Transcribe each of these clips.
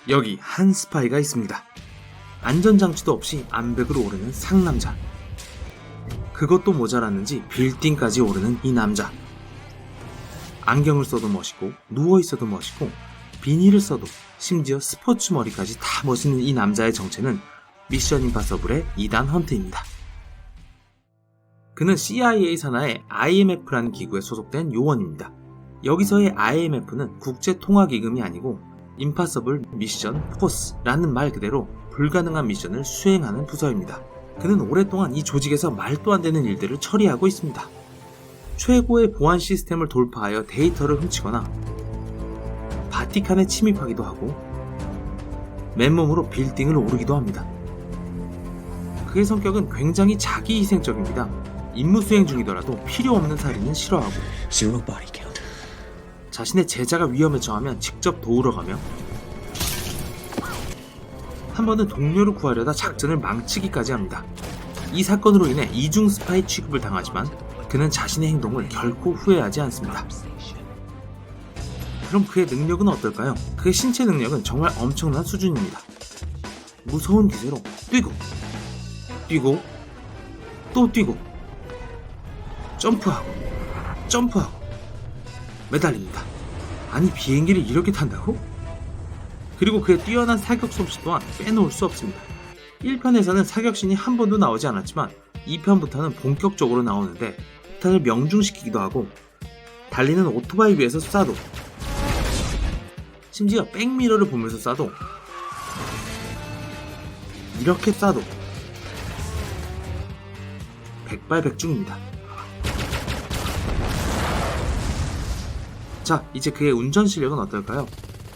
여기 한 스파이가 있습니다. 안전장치도 없이 암벽으로 오르는 상남자. 그것도 모자랐는지 빌딩까지 오르는 이 남자. 안경을 써도 멋있고 누워있어도 멋있고 비닐을 써도 심지어 스포츠 머리까지 다 멋있는 이 남자의 정체는 미션 임파서블의 이단 헌트입니다. 그는 CIA 산하의 IMF라는 기구에 소속된 요원입니다. 여기서의 IMF는 국제통화기금이 아니고 임파서블 미션 포스라는 말 그대로 불가능한 미션을 수행하는 부서입니다. 그는 오랫동안 이 조직에서 말도 안 되는 일들을 처리하고 있습니다. 최고의 보안 시스템을 돌파하여 데이터를 훔치거나 바티칸에 침입하기도 하고 맨몸으로 빌딩을 오르기도 합니다. 그의 성격은 굉장히 자기희생적입니다. 임무 수행 중이더라도 필요 없는 살인은 싫어하고 Zero body count. 자신의 제자가 위험에 처하면 직접 도우러 가며 한 번은 동료를 구하려다 작전을 망치기까지 합니다. 이 사건으로 인해 이중 스파이 취급을 당하지만 그는 자신의 행동을 결코 후회하지 않습니다. 그럼 그의 능력은 어떨까요? 그의 신체 능력은 정말 엄청난 수준입니다. 무서운 기세로 뛰고 뛰고 또 뛰고 점프하고 점프하고 매달립니다. 아니 비행기를 이렇게 탄다고? 그리고 그의 뛰어난 사격 솜씨 또한 빼놓을 수 없습니다. 1편에서는 사격신이 한 번도 나오지 않았지만 2편부터는 본격적으로 나오는데 폭탄을 명중시키기도 하고 달리는 오토바이 위에서 쏴도 심지어 백미러를 보면서 쏴도 이렇게 쏴도 백발백중입니다. 자, 이제 그의 운전 실력은 어떨까요?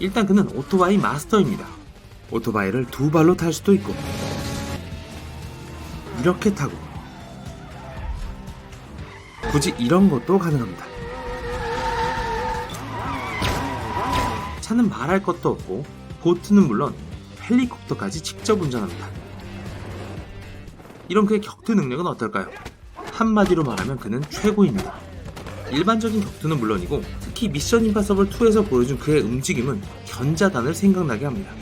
일단 그는 오토바이 마스터입니다. 오토바이를 두 발로 탈 수도 있고 이렇게 타고 굳이 이런 것도 가능합니다. 차는 말할 것도 없고 보트는 물론 헬리콥터까지 직접 운전합니다. 이런 그의 격투 능력은 어떨까요? 한마디로 말하면 그는 최고입니다. 일반적인 격투는 물론이고 특히 미션 임파서블 2에서 보여준 그의 움직임은 견자단을 생각나게 합니다.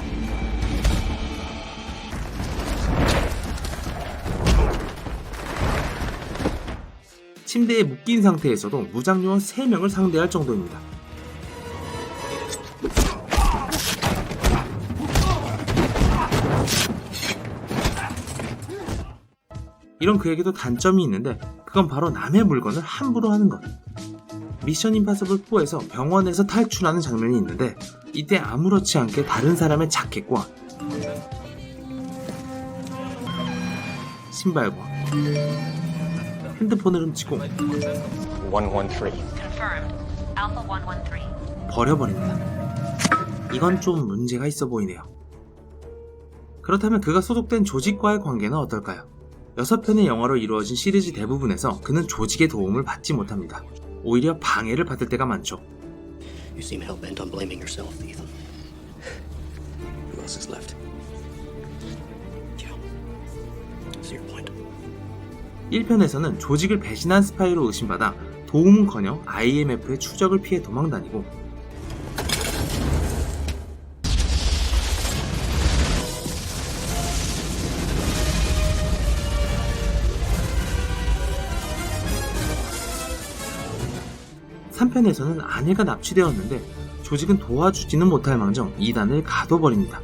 침대에 묶인 상태에서도 무장요원 3명을 상대할 정도입니다. 이런 그에게도 단점이 있는데 그건 바로 남의 물건을 함부로 하는 것. 미션 임파서블 4에서 병원에서 탈출하는 장면이 있는데 이때 아무렇지 않게 다른 사람의 자켓과 신발과 핸드폰을 훔치고 113. Confirmed. Alpha 113. 버려버립니다. 이건 좀 문제가 있어 보이네요. 그렇다면 그가 소속된 조직과의 관계는 어떨까요? 6편의 영화로 이루어진 시리즈 대부분에서 그는 조직의 도움을 받지 못합니다. 오히려 방해를 받을 때가 많죠. You seem hell-bent on blaming yourself, Ethan. Who else is left? Yeah. See your point. 1편에서는 조직을 배신한 스파이로 의심받아 도움은커녕 IMF의 추적을 피해 도망다니고 (3편에서는) 아내가 납치되었는데 조직은 도와주지는 못할 망정 이단을 가둬버립니다.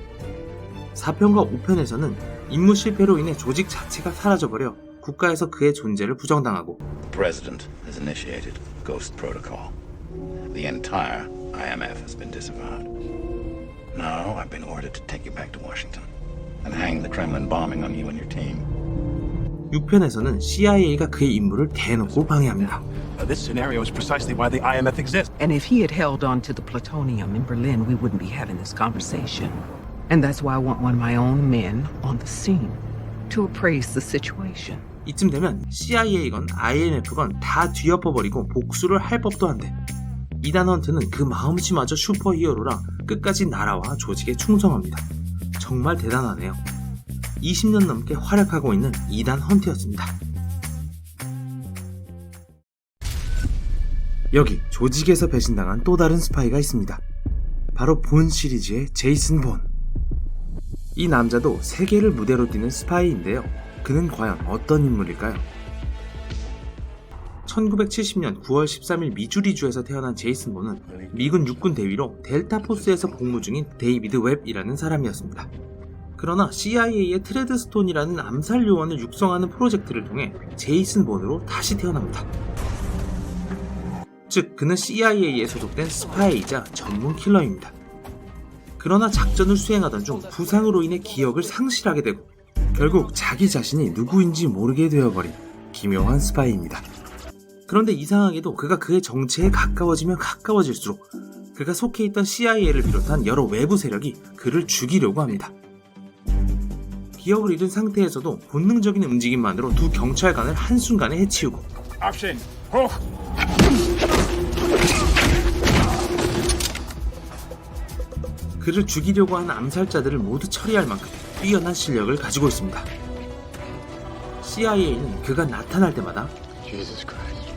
4편과 5편에서는 임무 실패로 인해 조직 자체가 사라져버려 국가에서 그의 존재를 부정당하고 The president has initiated Ghost Protocol. The entire IMF has been disavowed. Now I've been ordered to take you back to Washington and hang the Kremlin bombing on you and your team. 6편에서는 CIA가 그의 임무를 대놓고 방해합니다. This scenario is precisely why the IMF exists. And if he had held on to the plutonium in Berlin, we wouldn't be having this conversation. And that's why I want one of my own men on the scene to appraise the situation. 이쯤 되면 CIA건 IMF건 다 뒤엎어버리고 복수를 할 법도 한데 이단 헌트는 그 마음씨마저 슈퍼히어로라 끝까지 나라와 조직에 충성합니다. 정말 대단하네요. 20년 넘게 활약하고 있는 이단 헌트였습니다. 여기 조직에서 배신당한 또 다른 스파이가 있습니다. 바로 본 시리즈의 제이슨 본. 이 남자도 세계를 무대로 뛰는 스파이인데요. 그는 과연 어떤 인물일까요? 1970년 9월 13일 미주리주에서 태어난 제이슨 본은 미군 육군 대위로 델타 포스에서 복무 중인 데이비드 웹이라는 사람이었습니다. 그러나 CIA의 트레드스톤이라는 암살 요원을 육성하는 프로젝트를 통해 제이슨 본으로 다시 태어납니다. 즉, 그는 CIA에 소속된 스파이이자 전문 킬러입니다. 그러나 작전을 수행하던 중 부상으로 인해 기억을 상실하게 되고 결국 자기 자신이 누구인지 모르게 되어버린 기묘한 스파이입니다. 그런데 이상하게도 그가 그의 정체에 가까워지면 가까워질수록 그가 속해 있던 CIA를 비롯한 여러 외부 세력이 그를 죽이려고 합니다. 기억을 잃은 상태에서도 본능적인 움직임만으로 두 경찰관을 한순간에 해치우고 Option. Oh. 그를 죽이려고 하는 암살자들을 모두 처리할 만큼 뛰어난 실력을 가지고 있습니다. CIA는 그가 나타날 때마다 Jesus Christ.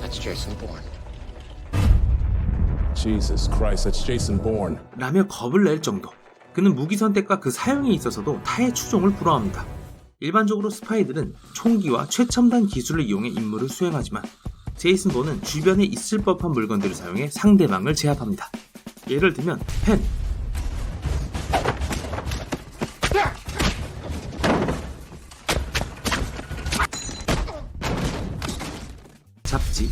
That's Jason Bourne. Jesus Christ, that's Jason Bourne. 라며 겁을 낼 정도. 그는 무기 선택과 그 사용에 있어서도 타의 추종을 불허합니다. 일반적으로 스파이들은 총기와 최첨단 기술을 이용해 임무를 수행하지만 제이슨 본은 주변에 있을 법한 물건들을 사용해 상대방을 제압합니다. 예를 들면 펜, 잡지,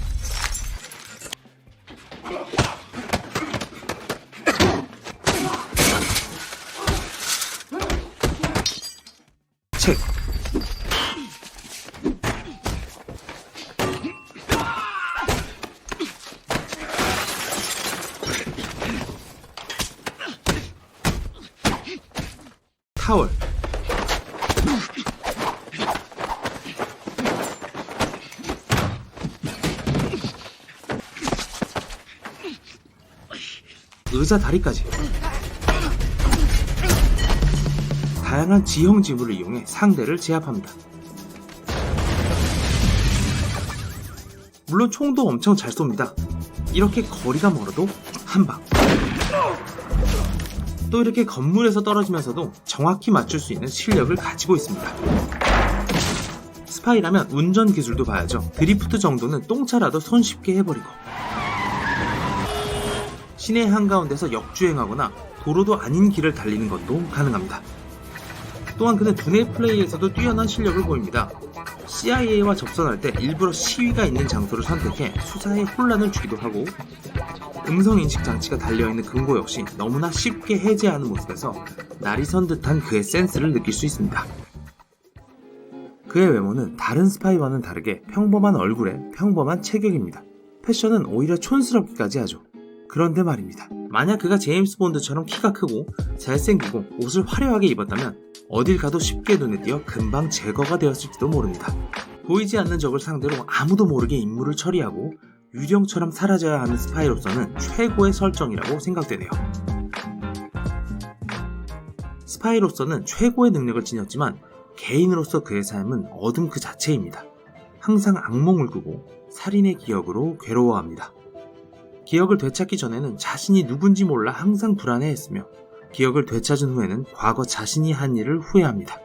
책, 타월, 의자 다리까지 다양한 지형 지물을 이용해 상대를 제압합니다. 물론 총도 엄청 잘 쏩니다. 이렇게 거리가 멀어도 한 방. 또 이렇게 건물에서 떨어지면서도 정확히 맞출 수 있는 실력을 가지고 있습니다. 스파이라면 운전 기술도 봐야죠. 드리프트 정도는 똥차라도 손쉽게 해버리고 시내 한가운데서 역주행하거나 도로도 아닌 길을 달리는 것도 가능합니다. 또한 그는 두뇌 플레이에서도 뛰어난 실력을 보입니다. CIA와 접선할 때 일부러 시위가 있는 장소를 선택해 수사에 혼란을 주기도 하고 음성인식 장치가 달려있는 금고 역시 너무나 쉽게 해제하는 모습에서 날이 선 듯한 그의 센스를 느낄 수 있습니다. 그의 외모는 다른 스파이와는 다르게 평범한 얼굴에 평범한 체격입니다. 패션은 오히려 촌스럽기까지 하죠. 그런데 말입니다. 만약 그가 제임스 본드처럼 키가 크고 잘생기고 옷을 화려하게 입었다면 어딜 가도 쉽게 눈에 띄어 금방 제거가 되었을지도 모릅니다. 보이지 않는 적을 상대로 아무도 모르게 임무를 처리하고 유령처럼 사라져야 하는 스파이로서는 최고의 설정이라고 생각되네요. 스파이로서는 최고의 능력을 지녔지만 개인으로서 그의 삶은 어둠 그 자체입니다. 항상 악몽을 꾸고 살인의 기억으로 괴로워합니다. 기억을 되찾기 전에는 자신이 누군지 몰라 항상 불안해했으며 기억을 되찾은 후에는 과거 자신이 한 일을 후회합니다.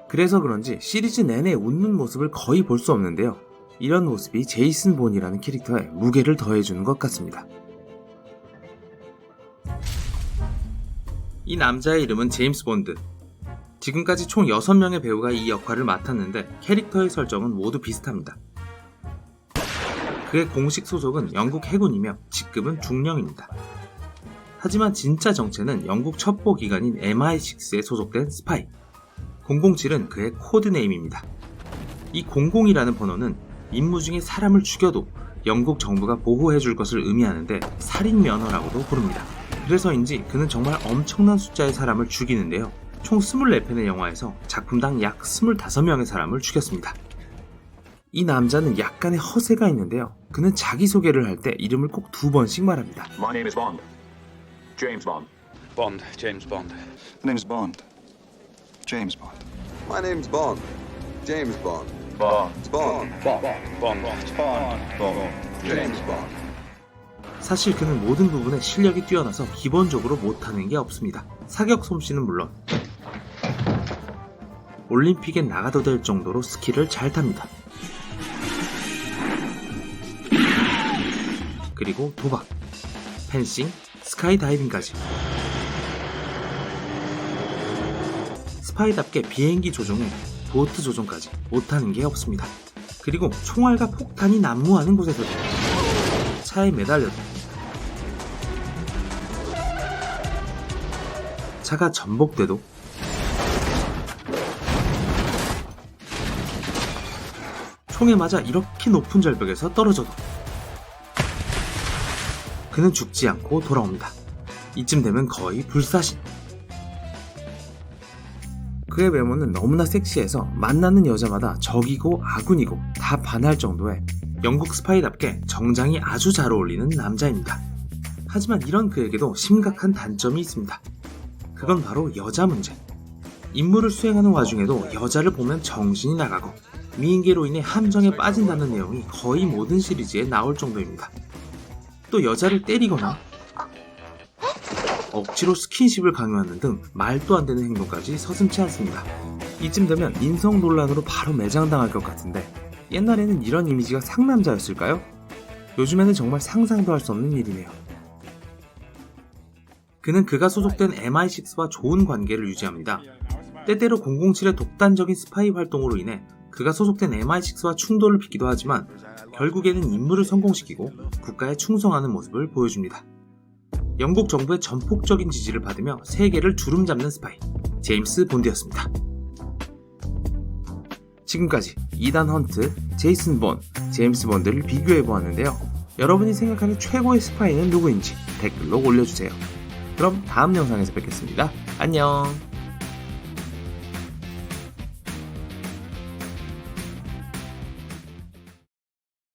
그래서 그런지 시리즈 내내 웃는 모습을 거의 볼 수 없는데요. 이런 모습이 제이슨 본이라는 캐릭터에 무게를 더해주는 것 같습니다. 이 남자의 이름은 제임스 본드. 지금까지 총 6명의 배우가 이 역할을 맡았는데 캐릭터의 설정은 모두 비슷합니다. 그의 공식 소속은 영국 해군이며 직급은 중령입니다. 하지만 진짜 정체는 영국 첩보 기관인 MI6에 소속된 스파이. 007은 그의 코드네임입니다. 이 00이라는 번호는 임무 중에 사람을 죽여도 영국 정부가 보호해줄 것을 의미하는데 살인 면허라고도 부릅니다. 그래서인지 그는 정말 엄청난 숫자의 사람을 죽이는데요. 총 24편의 영화에서 작품당 약 25명의 사람을 죽였습니다. 이 남자는 약간의 허세가 있는데요. 그는 자기소개를 할 때 이름을 꼭 2번씩 말합니다. My name is Bond. James Bond. Bond, James Bond. My name's Bond. James Bond. My name's Bond. James Bond. Bond. Bond. Bond. James Bond. 사실 그는 모든 부분에 실력이 뛰어나서 기본적으로 못하는 게 없습니다. 사격 솜씨는 물론 올림픽에 나가도 될 정도로 스키를 잘 탑니다. 그리고 도박, 펜싱, 스카이다이빙까지. 스파이답게 비행기 조종에 보트 조종까지 못하는 게 없습니다. 그리고 총알과 폭탄이 난무하는 곳에서도, 차에 매달려도, 차가 전복돼도, 총에 맞아 이렇게 높은 절벽에서 떨어져도 그는 죽지 않고 돌아옵니다. 이쯤 되면 거의 불사신. 그의 외모는 너무나 섹시해서 만나는 여자마다 적이고 아군이고 다 반할 정도의 영국 스파이답게 정장이 아주 잘 어울리는 남자입니다. 하지만 이런 그에게도 심각한 단점이 있습니다. 그건 바로 여자 문제. 임무를 수행하는 와중에도 여자를 보면 정신이 나가고 미인계로 인해 함정에 빠진다는 내용이 거의 모든 시리즈에 나올 정도입니다. 또 여자를 때리거나 억지로 스킨십을 강요하는 등 말도 안 되는 행동까지 서슴지 않습니다. 이쯤 되면 인성 논란으로 바로 매장당할 것 같은데, 옛날에는 이런 이미지가 상남자였을까요? 요즘에는 정말 상상도 할 수 없는 일이네요. 그는 그가 소속된 MI6와 좋은 관계를 유지합니다. 때때로 007의 독단적인 스파이 활동으로 인해 그가 소속된 MI6와 충돌을 빚기도 하지만 결국에는 임무를 성공시키고 국가에 충성하는 모습을 보여줍니다. 영국 정부의 전폭적인 지지를 받으며 세계를 주름잡는 스파이, 제임스 본드였습니다. 지금까지 이단 헌트, 제이슨 본, 제임스 본드를 비교해보았는데요. 여러분이 생각하는 최고의 스파이는 누구인지 댓글로 올려주세요. 그럼 다음 영상에서 뵙겠습니다. 안녕.